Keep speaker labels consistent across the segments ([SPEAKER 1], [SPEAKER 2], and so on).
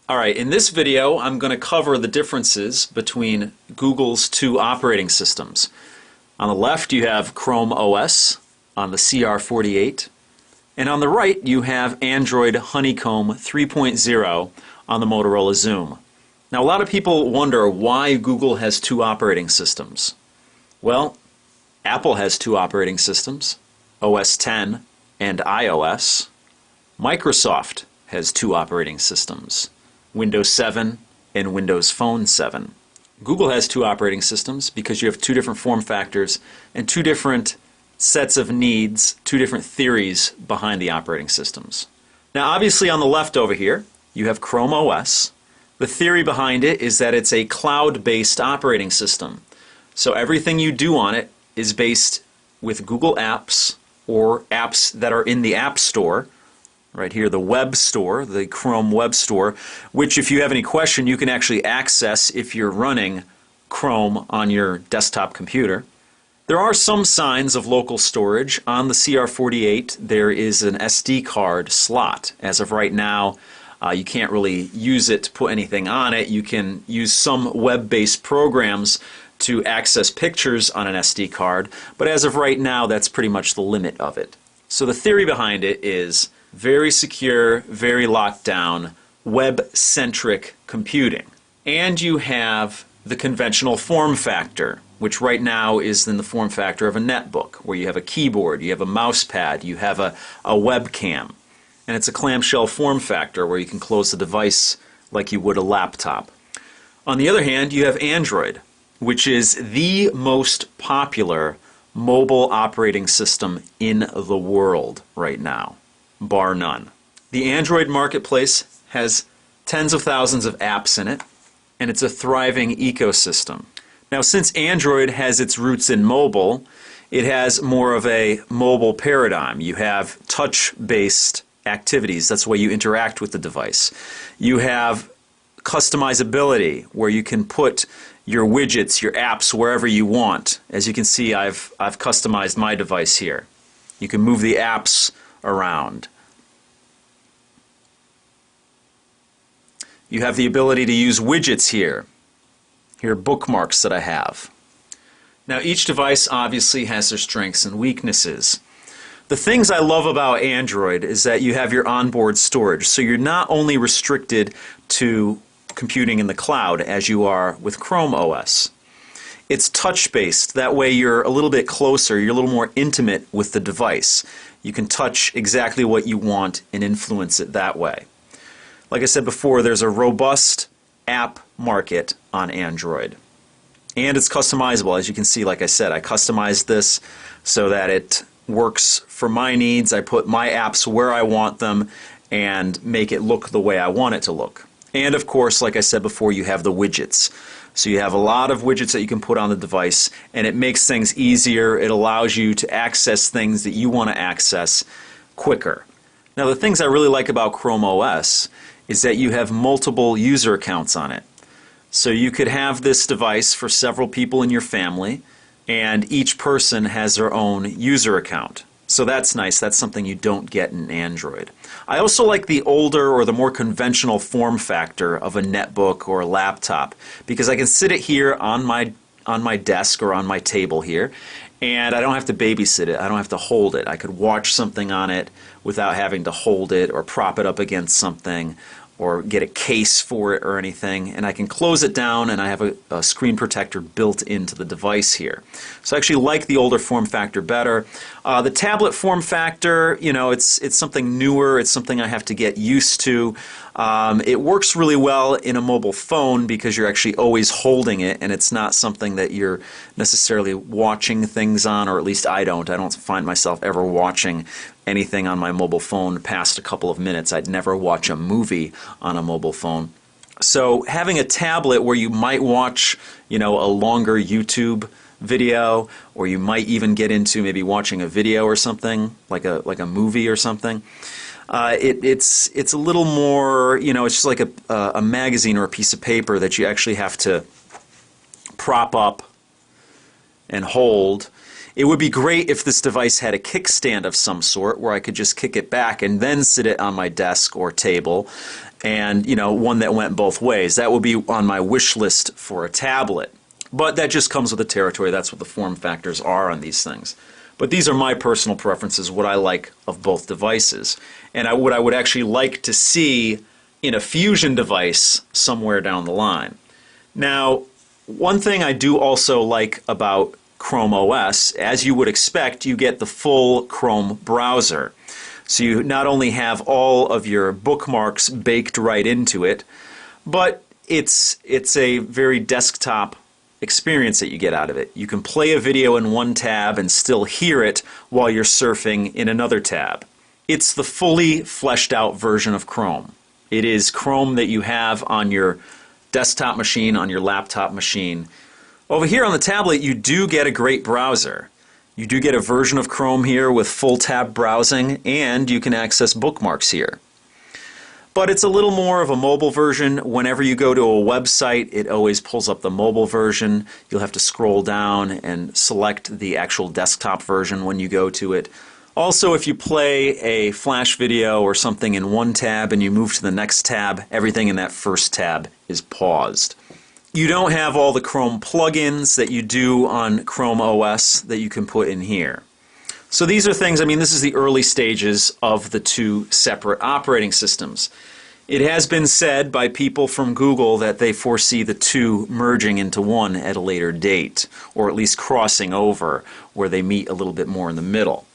[SPEAKER 1] Alright, in this video I'm going to cover the differences between Google's two operating systems. On the left you have Chrome OS on the CR48, and on the right you have Android Honeycomb 3.0 on the Motorola Xoom. Now a lot of people wonder why Google has two operating systems. Well, Apple has two operating systems, OS X and iOS. Microsoft has two operating systems, Windows 7 and Windows Phone 7. Google has two operating systems because you have two different form factors and two different sets of needs, two different theories behind the operating systems. Now obviously on the left over here you have Chrome OS. The theory behind it is that it's a cloud-based operating system. So everything you do on it is based with Google Apps or apps that are in the App Store. Right here, the web store, the Chrome web store, which if you have any question you can actually access if you're running Chrome on your desktop computer. There are some signs of local storage. On the CR48 there is an SD card slot. As of right now you can't really use it to put anything on it. You can use some web-based programs to access pictures on an SD card, but as of right now that's pretty much the limit of it. So the theory behind it is very secure, very locked down, web-centric computing. And you have the conventional form factor, which right now is in the form factor of a netbook, where you have a keyboard, you have a mouse pad, you have a webcam. And it's a clamshell form factor where you can close the device like you would a laptop. On the other hand, you have Android, which is the most popular mobile operating system in the world right now, bar none. The Android marketplace has tens of thousands of apps in it, and it's a thriving ecosystem. Now, since Android has its roots in mobile, it has more of a mobile paradigm. You have touch-based activities. That's the way you interact with the device. You have customizability, where you can put your widgets, your apps, wherever you want. As you can see, I've customized my device here. You can move the apps around. You have the ability to use widgets here. Here are bookmarks that I have. Now each device obviously has their strengths and weaknesses. The things I love about Android is that you have your onboard storage, so you're not only restricted to computing in the cloud as you are with Chrome OS. It's touch-based, that way you're a little bit closer, you're a little more intimate with the device. You can touch exactly what you want and influence it that way. Like I said before, there's a robust app market on Android. And it's customizable. As you can see, like I said, I customized this so that it works for my needs. I put my apps where I want them and make it look the way I want it to look. And of course, like I said before, you have the widgets. So you have a lot of widgets that you can put on the device, and it makes things easier. It allows you to access things that you want to access quicker. Now the things I really like about Chrome OS is that you have multiple user accounts on it. So you could have this device for several people in your family, and each person has their own user account. So that's nice. That's something you don't get in Android. I also like the older or the more conventional form factor of a netbook or a laptop, because I can sit it here on my desk or on my table here, and I don't have to babysit it. I don't have to hold it. I could watch something on it without having to hold it or prop it up against something or get a case for it or anything, and I can close it down, and I have a screen protector built into the device here. So I actually like the older form factor better. The tablet form factor, you know, it's something newer, it's something I have to get used to. It works really well in a mobile phone because you're actually always holding it, and it's not something that you're necessarily watching things on, or at least I don't. I don't find myself ever watching anything on my mobile phone past a couple of minutes. I'd never watch a movie on a mobile phone. So having a tablet where you might watch, you know, a longer YouTube video, or you might even get into maybe watching a video or something, like a movie or something, it's a little more, you know, it's just like a magazine or a piece of paper that you actually have to prop up and hold. It would be great if this device had a kickstand of some sort where I could just kick it back and then sit it on my desk or table, and one that went both ways. That would be on my wish list for a tablet. But that just comes with the territory. That's what the form factors are on these things. But these are my personal preferences, what I like of both devices. And what I would actually like to see in a Fusion device somewhere down the line. Now, one thing I do also like about Chrome OS, as you would expect, you get the full Chrome browser. So you not only have all of your bookmarks baked right into it, but it's a very desktop experience that you get out of it. You can play a video in one tab and still hear it while you're surfing in another tab. It's the fully fleshed out version of Chrome. It is Chrome that you have on your desktop machine, on your laptop machine. Over here on the tablet, you do get a great browser. You do get a version of Chrome here with full tab browsing, and you can access bookmarks here. But it's a little more of a mobile version. Whenever you go to a website, it always pulls up the mobile version. You'll have to scroll down and select the actual desktop version when you go to it. Also, if you play a flash video or something in one tab and you move to the next tab, everything in that first tab is paused. You don't have all the Chrome plugins that you do on Chrome OS that you can put in here. So these are things, this is the early stages of the two separate operating systems. It has been said by people from Google that they foresee the two merging into one at a later date, or at least crossing over where they meet a little bit more in the middle.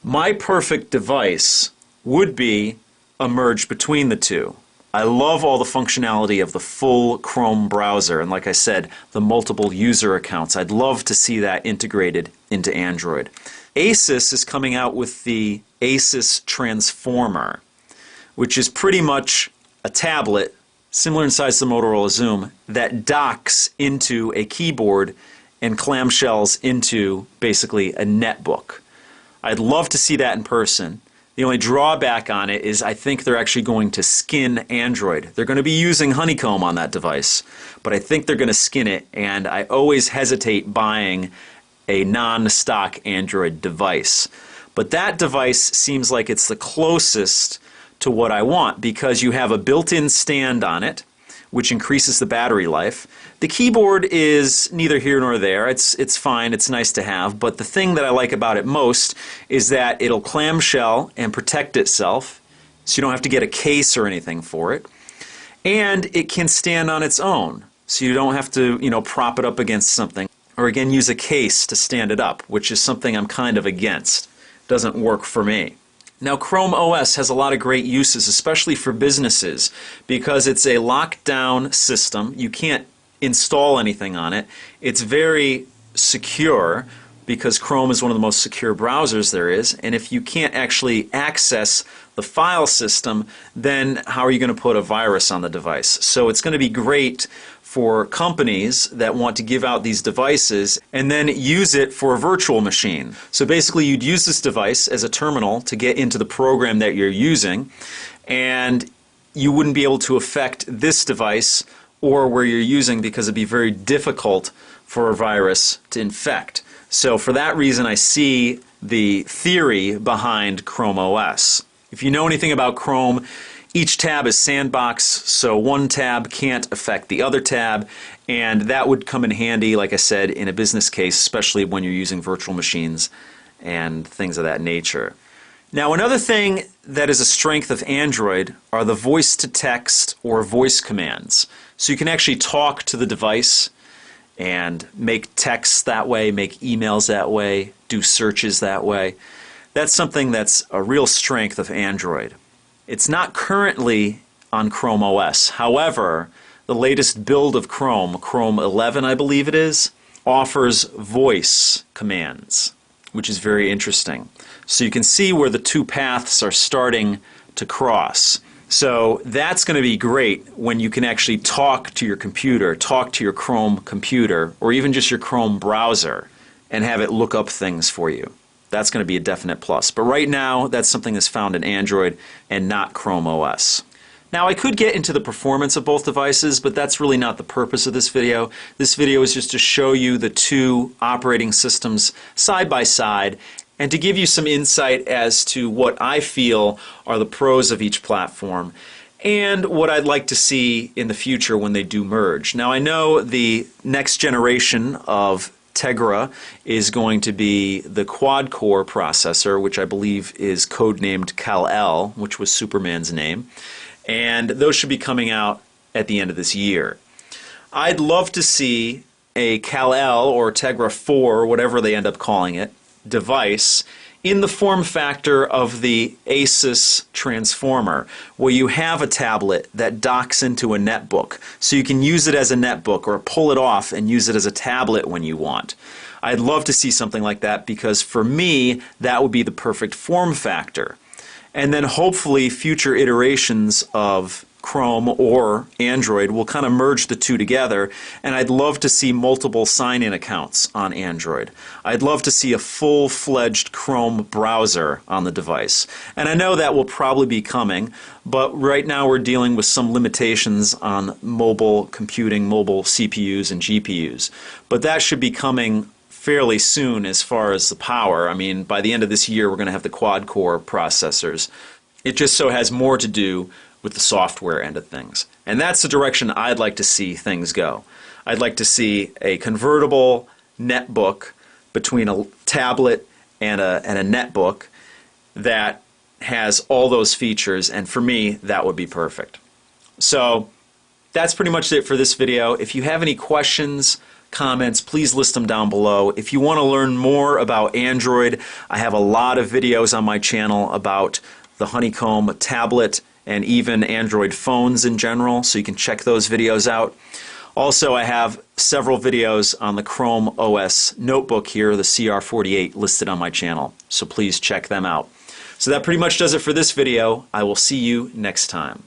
[SPEAKER 1] My perfect device would be a merge between the two. I love all the functionality of the full Chrome browser, and like I said, the multiple user accounts. I'd love to see that integrated into Android. Asus is coming out with the Asus Transformer, which is pretty much a tablet, similar in size to the Motorola Zoom, that docks into a keyboard and clamshells into basically a netbook. I'd love to see that in person. The only drawback on it is I think they're actually going to skin Android. They're going to be using Honeycomb on that device, but I think they're going to skin it, and I always hesitate buying a non-stock Android device. But that device seems like it's the closest to what I want because you have a built-in stand on it, which increases the battery life. The keyboard is neither here nor there. It's fine, it's nice to have, but the thing that I like about it most is that it'll clamshell and protect itself, so you don't have to get a case or anything for it. And it can stand on its own, so you don't have to, prop it up against something, or again use a case to stand it up, which is something I'm kind of against. Doesn't work for me. Now, Chrome OS has a lot of great uses, especially for businesses, because it's a lockdown system. You can't install anything on it. It's very secure because Chrome is one of the most secure browsers there is, and if you can't actually access the file system, then how are you going to put a virus on the device? So it's going to be great for companies that want to give out these devices and then use it for a virtual machine. So basically you'd use this device as a terminal to get into the program that you're using, and you wouldn't be able to affect this device or where you're using because it'd be very difficult for a virus to infect. So for that reason I see the theory behind Chrome OS. If you know anything about Chrome, each tab is sandbox, so one tab can't affect the other tab, and that would come in handy, like I said, in a business case, especially when you're using virtual machines and things of that nature. Now, another thing that is a strength of Android are the voice-to-text or voice commands. So you can actually talk to the device and make texts that way, make emails that way, do searches that way. That's something that's a real strength of Android. It's not currently on Chrome OS. However, the latest build of Chrome, Chrome 11 I believe it is, offers voice commands, which is very interesting. So you can see where the two paths are starting to cross. So that's going to be great when you can actually talk to your computer, talk to your Chrome computer, or even just your Chrome browser and have it look up things for you. That's going to be a definite plus. But right now, that's something that's found in Android and not Chrome OS. Now I could get into the performance of both devices, but that's really not the purpose of this video. This video is just to show you the two operating systems side by side and to give you some insight as to what I feel are the pros of each platform and what I'd like to see in the future when they do merge. Now I know the next generation of Tegra is going to be the quad-core processor, which I believe is codenamed Kal-El, which was Superman's name, and those should be coming out at the end of this year. I'd love to see a Kal-El or Tegra 4, whatever they end up calling it, device in the form factor of the Asus transformer, where you have a tablet that docks into a netbook, so you can use it as a netbook or pull it off and use it as a tablet when you want. I'd love to see something like that because for me that would be the perfect form factor. And then hopefully future iterations of Chrome or Android will kind of merge the two together, and I'd love to see multiple sign-in accounts on Android. I'd love to see a full-fledged Chrome browser on the device. And I know that will probably be coming, but right now we're dealing with some limitations on mobile computing, mobile CPUs and GPUs. But that should be coming fairly soon as far as the power. I mean, by the end of this year we're going to have the quad-core processors. It just so has more to do with the software end of things. And that's the direction I'd like to see things go. I'd like to see a convertible netbook between a tablet and a netbook that has all those features, and for me that would be perfect. So that's pretty much it for this video. If you have any questions, comments, please list them down below. If you want to learn more about Android, I have a lot of videos on my channel about the Honeycomb tablet and even Android phones in general, so you can check those videos out. Also, I have several videos on the Chrome OS notebook here, the CR48, listed on my channel, so please check them out. So that pretty much does it for this video. I will see you next time.